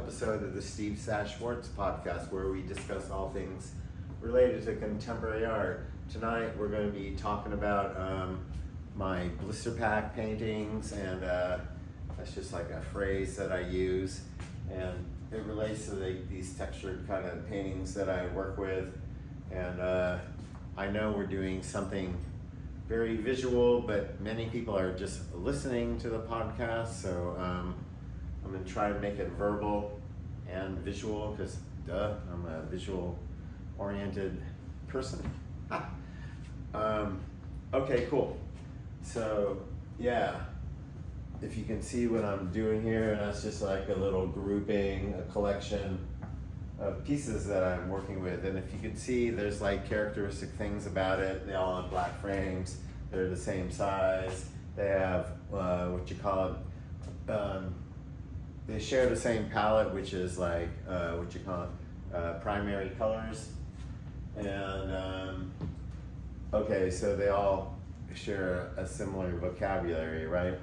episode of the Sas Schwartz podcast, where we discuss all things related to contemporary art. Tonight we're going to be talking about my blister pack paintings, and that's just like a phrase that I use, and it relates to these textured kind of paintings that I work with. And I know we're doing something very visual, but many people are just listening to the podcast, so I'm going to try to make it verbal and visual, because I'm a visual oriented person. Okay, cool. So yeah, if you can see what I'm doing here, and that's just like a little grouping, a collection of pieces that I'm working with. And if you can see, there's like characteristic things about it. They all have black frames. They're the same size. They have what you call it, they share the same palette, which is like what you call it, primary colors. And okay, so they all share a similar vocabulary, right?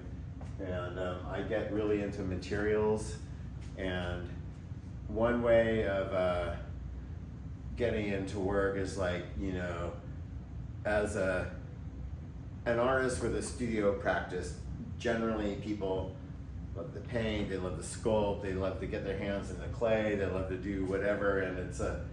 And I get really into materials, and one way of getting into work is like, you know, as an artist with a studio practice, generally people love to paint, they love to sculpt, they love to get their hands in the clay, they love to do whatever, and it's a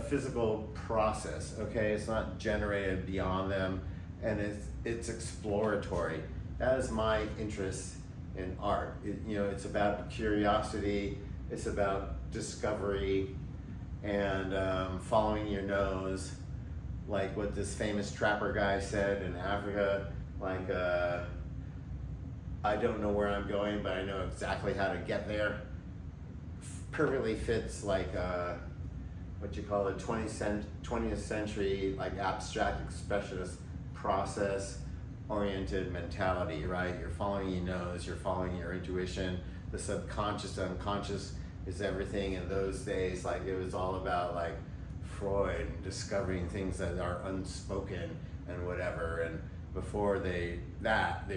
physical process, okay? It's not generated beyond them, and it's exploratory. That is my interest in art. It's about curiosity, it's about discovery, and following your nose, like what this famous trapper guy said in Africa, like, I don't know where I'm going, but I know exactly how to get there. Perfectly fits like what you call a 20th century like abstract expressionist process-oriented mentality, right? You're following your nose, you're following your intuition. The subconscious, unconscious is everything. In those days, like it was all about like Freud and discovering things that are unspoken and whatever. And before they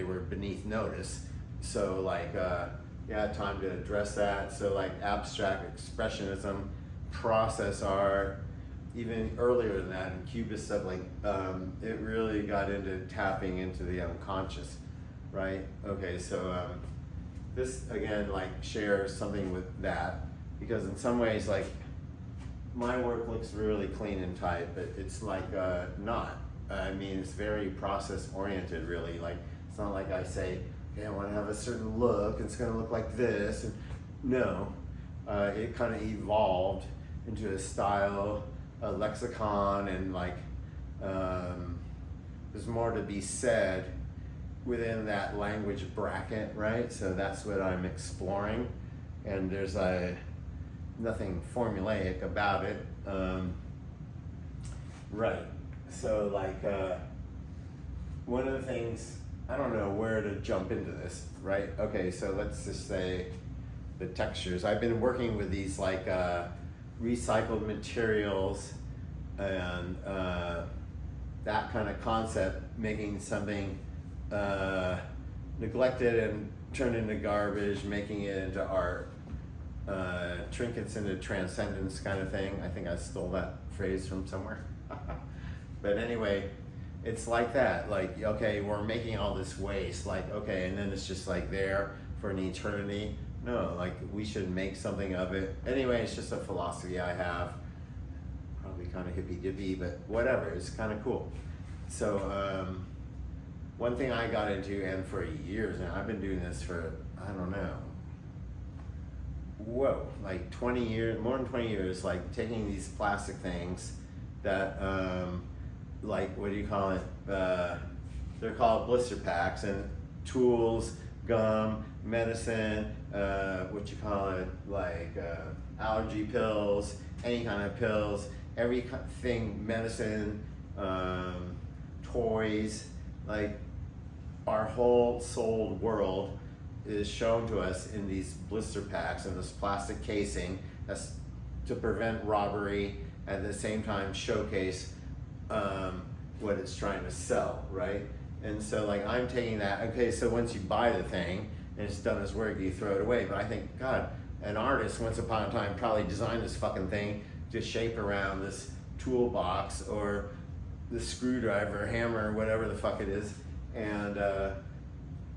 were beneath notice. So like, yeah, time to address that. So like abstract expressionism, process art, even earlier than that, and Cubist stuff, like it really got into tapping into the unconscious, right? Okay, so this again like shares something with that, because in some ways like my work looks really clean and tight, but it's like not. I mean, it's very process oriented, really. Like, it's not like I say, hey, I want to have a certain look, it's going to look like this. And no, it kind of evolved into a style, a lexicon, and like there's more to be said within that language bracket, right? So that's what I'm exploring, and there's nothing formulaic about it, right? So like one of the things, I don't know where to jump into this, right? Okay, so let's just say the textures. I've been working with these like recycled materials and that kind of concept, making something neglected and turned into garbage, making it into art, trinkets into transcendence kind of thing. I think I stole that phrase from somewhere. But anyway, it's like that, like, okay, we're making all this waste, like, okay, and then it's just like there for an eternity. No, like we should make something of it. Anyway, it's just a philosophy I have, probably kind of hippy-dippy, but whatever, it's kind of cool. So one thing I got into, and for years now, I've been doing this for, I don't know, like 20 years, more than 20 years, like taking these plastic things that, like, what do you call it? They're called blister packs, and tools, gum, medicine, what you call it, like allergy pills, any kind of pills, everything, medicine, toys, like our whole sold world is shown to us in these blister packs and this plastic casing. That's to prevent robbery, at the same time showcase what it's trying to sell, right? And so like I'm taking that, okay, so once you buy the thing and it's done its work, you throw it away. But I think, God, an artist once upon a time probably designed this fucking thing to shape around this toolbox or the screwdriver, hammer, whatever the fuck it is. And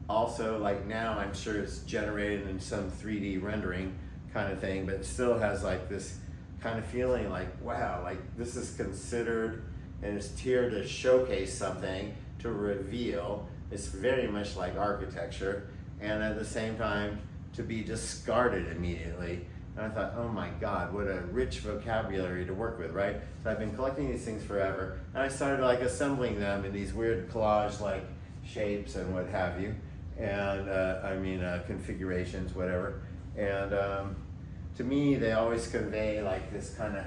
also, like, now I'm sure it's generated in some 3D rendering kind of thing, but it still has like this kind of feeling like, wow, like this is considered and it's here to showcase something, to reveal. It's very much like architecture, and at the same time to be discarded immediately. And I thought, oh my God, what a rich vocabulary to work with, right? So I've been collecting these things forever, and I started like assembling them in these weird collage like shapes and what have you, and configurations, whatever. And to me, they always convey like this kind of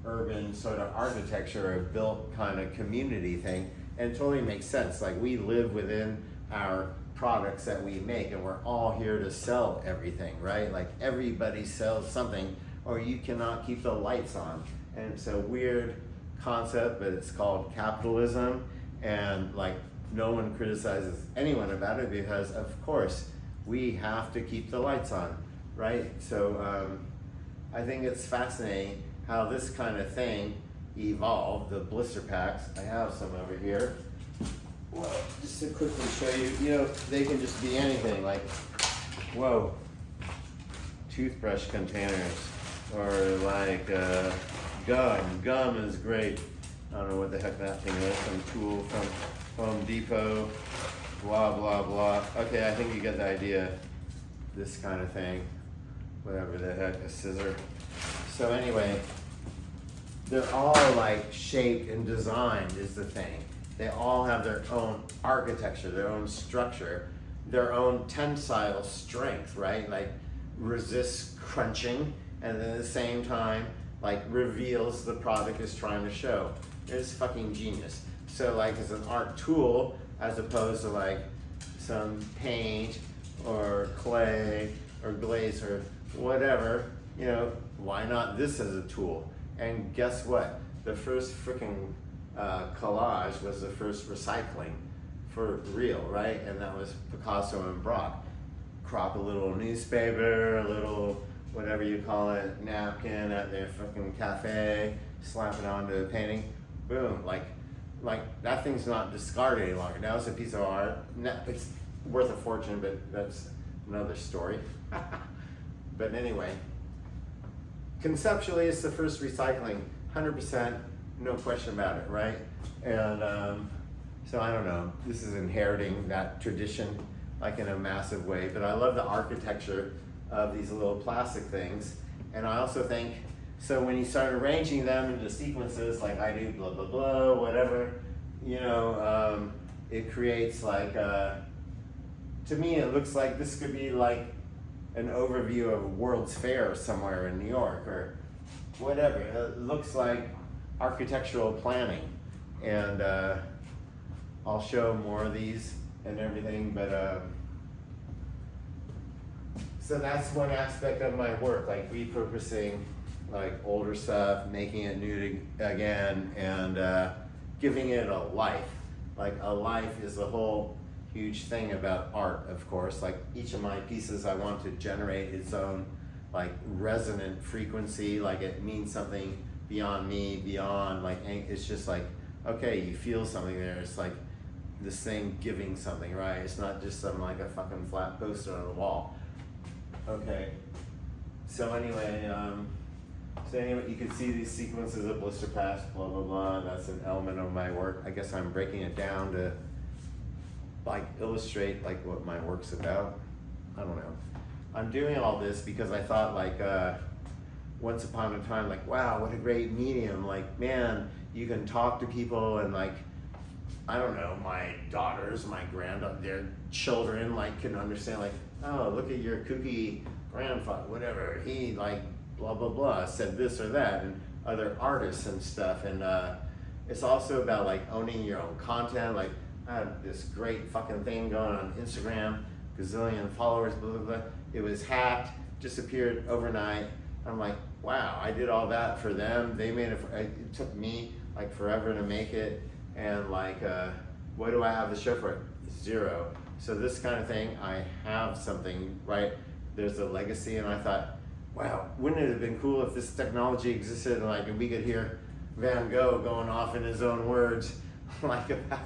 urban sort of architecture, or built kind of community thing, and it totally makes sense. Like, we live within our products that we make, and we're all here to sell everything, right? Like, everybody sells something, or you cannot keep the lights on. And it's a weird concept, but it's called capitalism, and like, no one criticizes anyone about it because, of course, we have to keep the lights on, right? So I think it's fascinating how this kind of thing evolved. The blister packs, I have some over here. Well, just to quickly show you, you know, they can just be anything, like, whoa, toothbrush containers, or like gum. Gum is great. I don't know what the heck that thing is, some tool from Home Depot, blah, blah, blah. Okay, I think you get the idea. This kind of thing, whatever the heck, a scissor. So anyway, they're all like shaped and designed is the thing. They all have their own architecture, their own structure, their own tensile strength, right? Like, resists crunching, and then at the same time, like, reveals the product is trying to show. It's fucking genius. So like, as an art tool, as opposed to like some paint or clay or glaze or whatever, you know, why not this as a tool? And guess what? The first freaking collage was the first recycling for real, right? And that was Picasso and Braque. Crop a little newspaper, a little whatever you call it, napkin at their fucking cafe, slap it onto a painting, boom, like that thing's not discarded any longer. Now it's a piece of art. It's worth a fortune, but that's another story. But anyway, conceptually, it's the first recycling, 100%, no question about it, right? And so I don't know, this is inheriting that tradition like in a massive way, but I love the architecture of these little plastic things. And I also think, so when you start arranging them into sequences like I do, blah, blah, blah, whatever, you know, it creates like, to me it looks like this could be like an overview of a World's Fair somewhere in New York or whatever. It looks like architectural planning. And I'll show more of these and everything, but so that's one aspect of my work, like repurposing like older stuff, making it new again, and giving it a life. Like, a life is the whole huge thing about art, of course. Like, each of my pieces, I want to generate its own like resonant frequency, like it means something beyond me, beyond like, it's just like, okay, you feel something there. It's like this thing giving something, right? It's not just some like a fucking flat poster on the wall. Okay, so anyway, you can see these sequences of blister packs, blah, blah, blah. That's an element of my work. I guess I'm breaking it down to like illustrate like what my work's about. I don't know. I'm doing all this because I thought like once upon a time, like, wow, what a great medium. Like, man, you can talk to people, and like, I don't know, my daughters, my their children like can understand, like, oh, look at your kooky grandfather, whatever, he like blah, blah, blah, said this or that, and other artists and stuff. And it's also about like owning your own content. Like, I had this great fucking thing going on Instagram, gazillion followers, blah, blah, blah. It was hacked, disappeared overnight. I'm like, wow, I did all that for them. They made it, it took me like forever to make it. And like, what do I have to show for it? Zero. So this kind of thing, I have something, right? There's a legacy, and I thought, wouldn't it have been cool if this technology existed and like we could hear Van Gogh going off in his own words, like about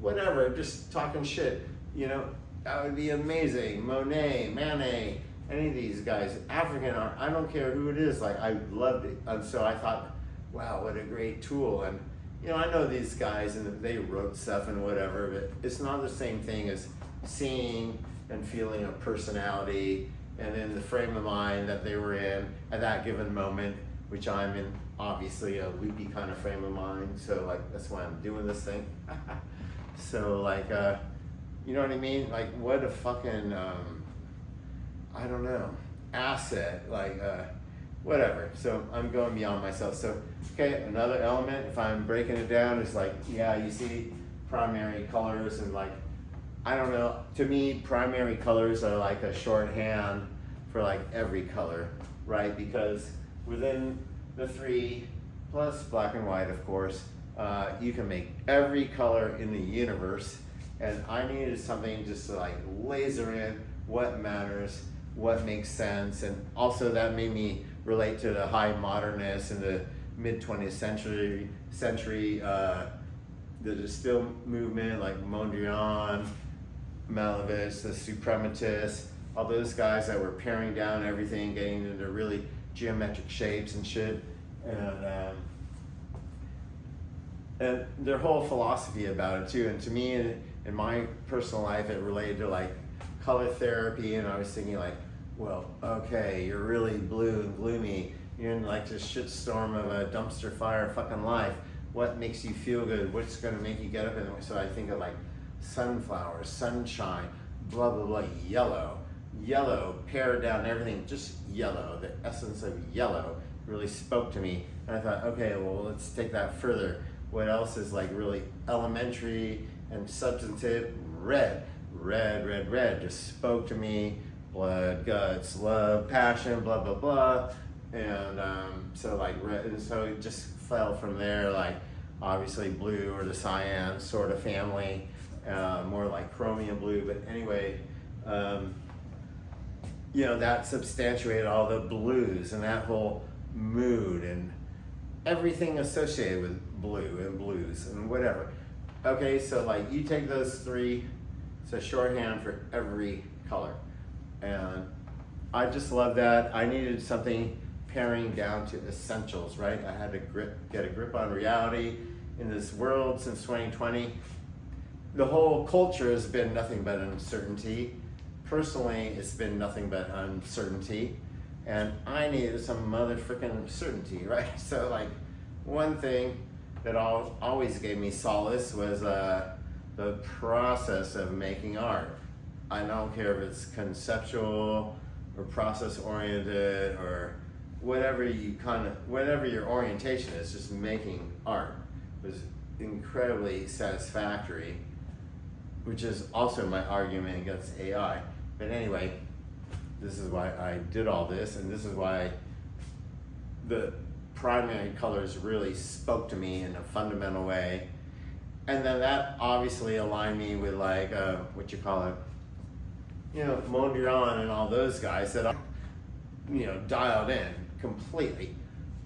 whatever, just talking shit, you know? That would be amazing. Monet, Manet, any of these guys, African art, I don't care who it is, like I loved it. And so I thought, wow, what a great tool. And you know, I know these guys and they wrote stuff and whatever, but it's not the same thing as seeing and feeling a personality and in the frame of mind that they were in at that given moment, which I'm in obviously a loopy kind of frame of mind. So like, that's why I'm doing this thing. So like, you know what I mean? Like what a fucking, I don't know, asset, like whatever. So I'm going beyond myself. So, okay, another element, if I'm breaking it down, is like, yeah, you see primary colors and like, I don't know, to me, primary colors are like a shorthand for like every color, right? Because within the three, plus black and white, of course, you can make every color in the universe. And I needed something just to like laser in what matters, what makes sense. And also that made me relate to the high modernists in the mid 20th century, the still movement like Mondrian, Malevich, the suprematists, all those guys that were paring down everything, getting into really geometric shapes and shit. And their whole philosophy about it too. And to me, in my personal life, it related to like color therapy. And I was thinking like, well, okay, you're really blue and gloomy. You're in like this shit storm of a dumpster fire fucking life. What makes you feel good? What's gonna make you get up? And so I think of like sunflowers, sunshine, blah, blah, blah, yellow. Yellow, pared down everything, just yellow. The essence of yellow really spoke to me. And I thought, okay, well, let's take that further. What else is like really elementary and substantive? Red, red, red, red just spoke to me. Blood, guts, love, passion, blah, blah, blah. And so like red, and so it just fell from there, like obviously blue or the cyan sort of family, more like chromium blue. But anyway, you know, that substantiated all the blues and that whole mood and everything associated with blue and blues and whatever. Okay, so like you take those three, it's a shorthand for every color. And I just love that. I needed something paring down to essentials, right? I had to get a grip on reality in this world since 2020. The whole culture has been nothing but uncertainty. Personally, it's been nothing but uncertainty. And I needed some motherfucking certainty, right? So like one thing that always gave me solace was the process of making art. I don't care if it's conceptual or process-oriented or whatever your orientation is, just making art was incredibly satisfactory, which is also my argument against AI. But anyway, this is why I did all this, and this is why the primary colors really spoke to me in a fundamental way. And then that obviously aligned me with like, Mondrian and all those guys that are, dialed in completely.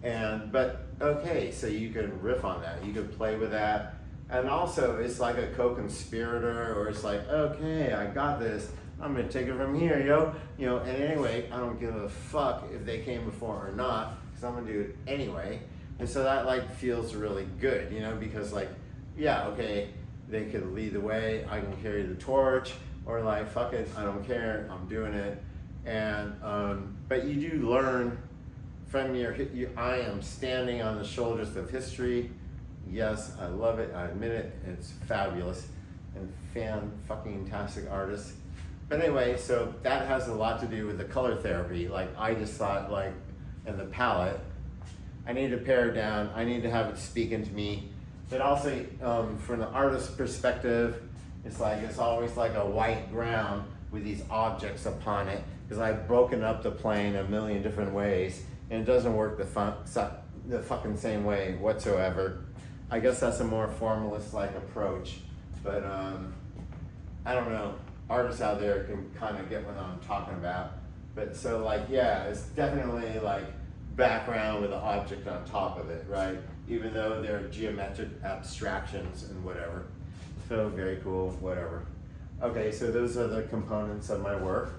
But okay, so you can riff on that, you can play with that. And also it's like a co-conspirator, or it's like, okay, I got this, I'm gonna take it from here, and anyway, I don't give a fuck if they came before or not, because I'm gonna do it anyway. And so that like feels really good, because like, yeah, okay, they could lead the way, I can carry the torch, or like, fuck it, I don't care, I'm doing it. And, but you do learn from I am standing on the shoulders of history. Yes, I love it, I admit it, it's fabulous, and fan-fucking-tastic artist. But anyway, so that has a lot to do with the color therapy. Like, I just thought, like, in the palette, I need to pare it down, I need to have it speak into me. But also, from the artist's perspective, it's always like a white ground with these objects upon it, because I've broken up the plane a million different ways, and it doesn't work the fucking same way whatsoever. I guess that's a more formalist-like approach, but I don't know. Artists out there can kind of get what I'm talking about. But so like, yeah, it's definitely like background with an object on top of it, right? Even though they're geometric abstractions and whatever. So very cool, whatever. Okay, so those are the components of my work.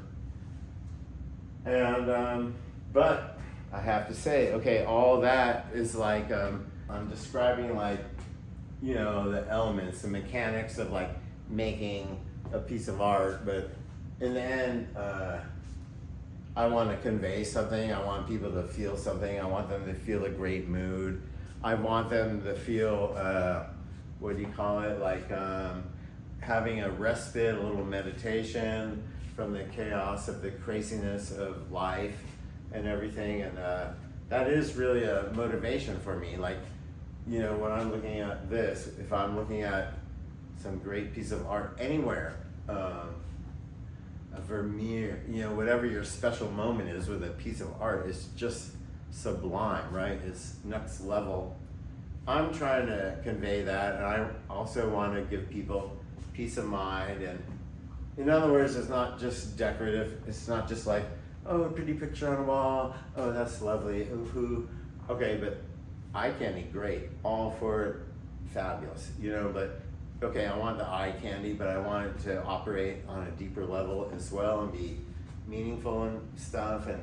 And, but I have to say, okay, all that is like, I'm describing like, you know, the elements, the mechanics of like making a piece of art, but in the end, I want to convey something. I want people to feel something. I want them to feel a great mood. I want them to feel, what do you call it? Like having a respite, a little meditation from the chaos of the craziness of life and everything. And that is really a motivation for me. Like, you know, when I'm looking at this, if I'm looking at some great piece of art anywhere, a Vermeer, you know, whatever your special moment is with a piece of art, it's just sublime, right? It's next level. I'm trying to convey that, and I also want to give people peace of mind. And in other words, it's not just decorative. It's not just like, oh, a pretty picture on a wall. Oh, that's lovely. Ooh, okay, but eye candy, great. All for it, fabulous. You know, but okay, I want the eye candy, but I want it to operate on a deeper level as well and be meaningful and stuff. And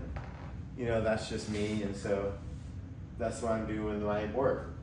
you know, that's just me, and so that's what I'm doing with my work.